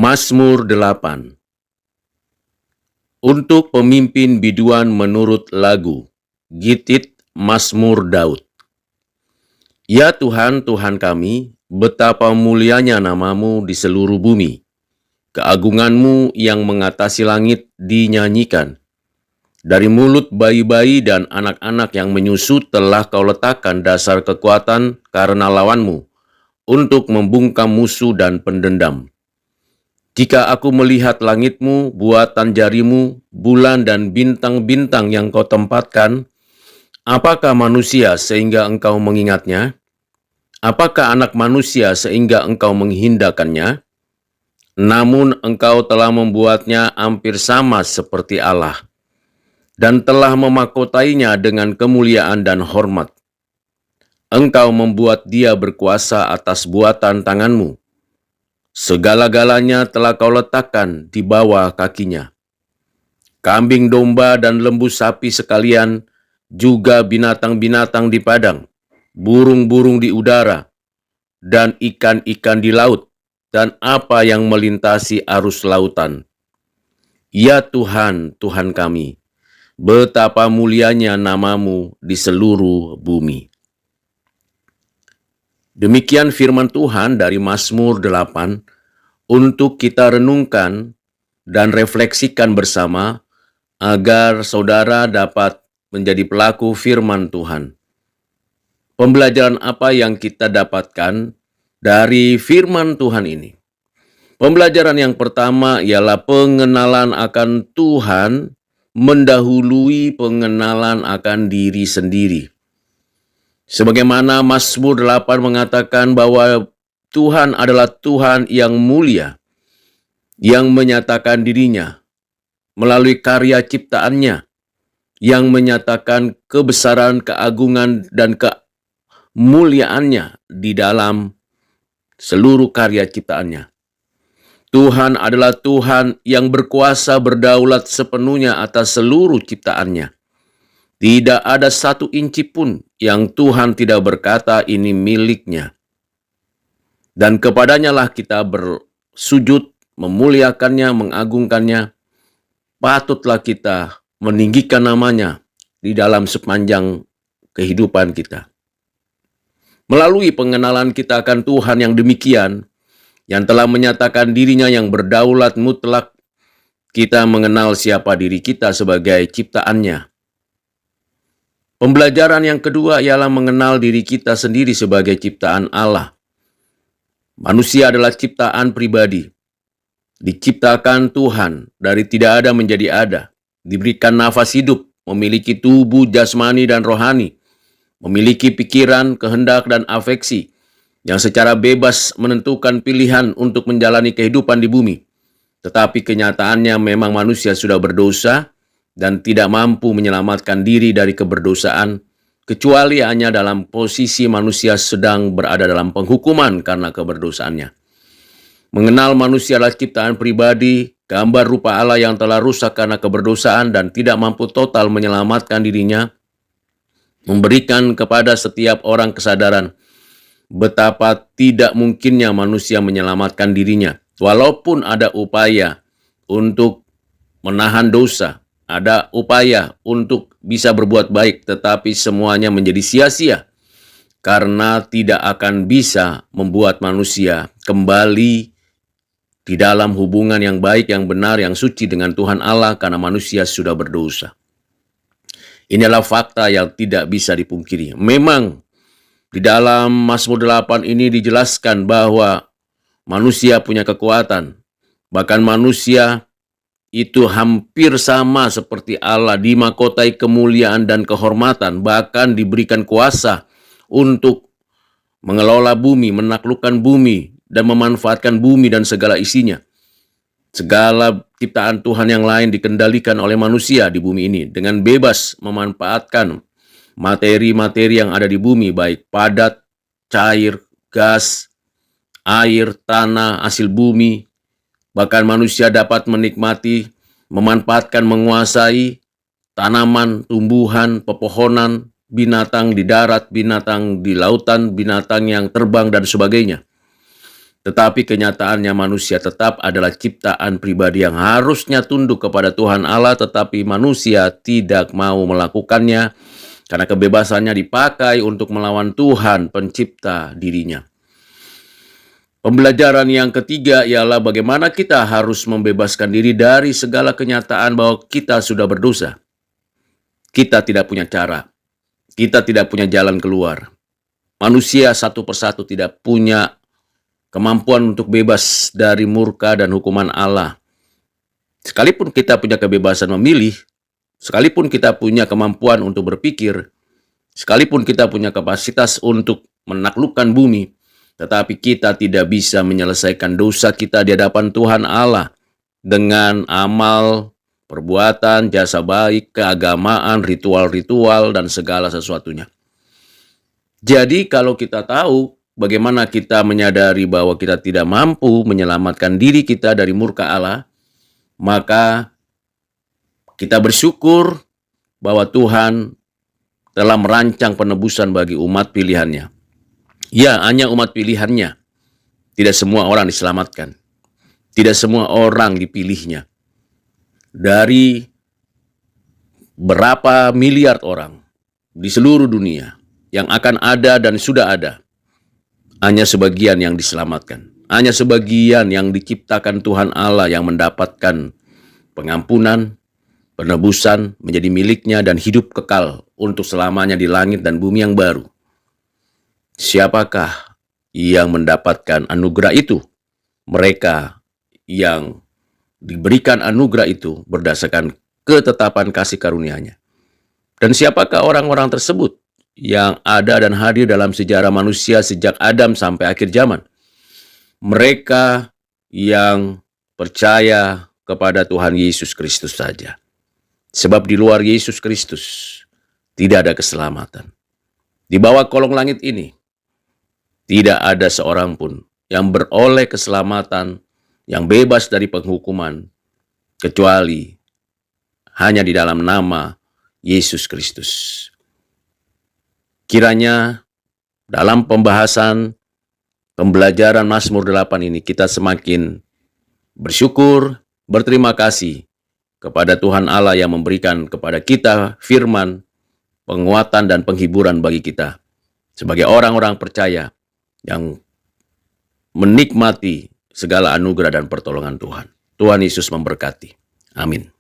Mazmur 8. Untuk pemimpin biduan menurut lagu, Gitit Mazmur Daud. Ya Tuhan, Tuhan kami, betapa mulianya namamu di seluruh bumi. Keagunganmu yang mengatasi langit dinyanyikan. Dari mulut bayi-bayi dan anak-anak yang menyusu telah kau letakkan dasar kekuatan karena lawanmu, untuk membungkam musuh dan pendendam. Jika aku melihat langitmu, buatan jarimu, bulan dan bintang-bintang yang kau tempatkan, apakah manusia sehingga engkau mengingatnya? Apakah anak manusia sehingga engkau menghindarkannya? Namun engkau telah membuatnya hampir sama seperti Allah, dan telah memakotainya dengan kemuliaan dan hormat. Engkau membuat dia berkuasa atas buatan tanganmu. Segala-galanya telah kau letakkan di bawah kakinya. Kambing domba dan lembu sapi sekalian, juga binatang-binatang di padang, burung-burung di udara, dan ikan-ikan di laut, dan apa yang melintasi arus lautan. Ya Tuhan, Tuhan kami, betapa mulianya namamu di seluruh bumi. Demikian firman Tuhan dari Mazmur 8 untuk kita renungkan dan refleksikan bersama agar saudara dapat menjadi pelaku firman Tuhan. Pembelajaran apa yang kita dapatkan dari firman Tuhan ini? Pembelajaran yang pertama ialah pengenalan akan Tuhan mendahului pengenalan akan diri sendiri. Sebagaimana Mazmur 8 mengatakan bahwa Tuhan adalah Tuhan yang mulia, yang menyatakan dirinya melalui karya ciptaannya, yang menyatakan kebesaran, keagungan, dan kemuliaannya di dalam seluruh karya ciptaannya. Tuhan adalah Tuhan yang berkuasa berdaulat sepenuhnya atas seluruh ciptaannya. Tidak ada satu inci pun yang Tuhan tidak berkata ini miliknya. Dan kepadanya lah kita bersujud, memuliakannya, mengagungkannya. Patutlah kita meninggikan namanya di dalam sepanjang kehidupan kita. Melalui pengenalan kita akan Tuhan yang demikian, yang telah menyatakan dirinya yang berdaulat mutlak, kita mengenal siapa diri kita sebagai ciptaannya. Pembelajaran yang kedua ialah mengenal diri kita sendiri sebagai ciptaan Allah. Manusia adalah ciptaan pribadi. Diciptakan Tuhan dari tidak ada menjadi ada. Diberikan nafas hidup, memiliki tubuh jasmani dan rohani. Memiliki pikiran, kehendak, dan afeksi yang secara bebas menentukan pilihan untuk menjalani kehidupan di bumi. Tetapi kenyataannya memang manusia sudah berdosa dan tidak mampu menyelamatkan diri dari keberdosaan, kecuali hanya dalam posisi manusia sedang berada dalam penghukuman karena keberdosaannya. Mengenal manusia adalah ciptaan pribadi, gambar rupa Allah yang telah rusak karena keberdosaan dan tidak mampu total menyelamatkan dirinya, memberikan kepada setiap orang kesadaran betapa tidak mungkinnya manusia menyelamatkan dirinya. Walaupun ada upaya untuk menahan dosa, ada upaya untuk bisa berbuat baik, tetapi semuanya menjadi sia-sia karena tidak akan bisa membuat manusia kembali di dalam hubungan yang baik, yang benar, yang suci dengan Tuhan Allah karena manusia sudah berdosa. Inilah fakta yang tidak bisa dipungkiri. Memang di dalam Mazmur 8 ini dijelaskan bahwa manusia punya kekuatan. Bahkan manusia itu hampir sama seperti Allah, dimahkotai kemuliaan dan kehormatan, bahkan diberikan kuasa untuk mengelola bumi, menaklukkan bumi, dan memanfaatkan bumi dan segala isinya. Segala ciptaan Tuhan yang lain dikendalikan oleh manusia di bumi ini dengan bebas memanfaatkan materi-materi yang ada di bumi, baik padat, cair, gas, air, tanah, hasil bumi. Bahkan manusia dapat menikmati, memanfaatkan, menguasai tanaman, tumbuhan, pepohonan, binatang di darat, binatang di lautan, binatang yang terbang, dan sebagainya. Tetapi kenyataannya manusia tetap adalah ciptaan pribadi yang harusnya tunduk kepada Tuhan Allah, tetapi manusia tidak mau melakukannya karena kebebasannya dipakai untuk melawan Tuhan pencipta dirinya. Pembelajaran yang ketiga ialah bagaimana kita harus membebaskan diri dari segala kenyataan bahwa kita sudah berdosa. Kita tidak punya cara. Kita tidak punya jalan keluar. Manusia satu persatu tidak punya kemampuan untuk bebas dari murka dan hukuman Allah. Sekalipun kita punya kebebasan memilih, sekalipun kita punya kemampuan untuk berpikir, sekalipun kita punya kapasitas untuk menaklukkan bumi, tetapi kita tidak bisa menyelesaikan dosa kita di hadapan Tuhan Allah dengan amal, perbuatan, jasa baik, keagamaan, ritual-ritual, dan segala sesuatunya. Jadi kalau kita tahu bagaimana kita menyadari bahwa kita tidak mampu menyelamatkan diri kita dari murka Allah, maka kita bersyukur bahwa Tuhan telah merancang penebusan bagi umat pilihannya. Ya, hanya umat pilihannya. Tidak semua orang diselamatkan. Tidak semua orang dipilihnya. Dari berapa miliar orang di seluruh dunia yang akan ada dan sudah ada, hanya sebagian yang diselamatkan. Hanya sebagian yang diciptakan Tuhan Allah yang mendapatkan pengampunan, penebusan menjadi miliknya dan hidup kekal untuk selamanya di langit dan bumi yang baru. Siapakah yang mendapatkan anugerah itu? Mereka yang diberikan anugerah itu berdasarkan ketetapan kasih karunia-Nya. Dan siapakah orang-orang tersebut yang ada dan hadir dalam sejarah manusia sejak Adam sampai akhir zaman? Mereka yang percaya kepada Tuhan Yesus Kristus saja. Sebab di luar Yesus Kristus tidak ada keselamatan. Di bawah kolong langit ini tidak ada seorang pun yang beroleh keselamatan, yang bebas dari penghukuman, kecuali hanya di dalam nama Yesus Kristus. Kiranya dalam pembahasan pembelajaran Mazmur 8 ini kita semakin bersyukur, berterima kasih kepada Tuhan Allah yang memberikan kepada kita firman, penguatan dan penghiburan bagi kita sebagai orang-orang percaya yang menikmati segala anugerah dan pertolongan Tuhan. Tuhan Yesus memberkati. Amin.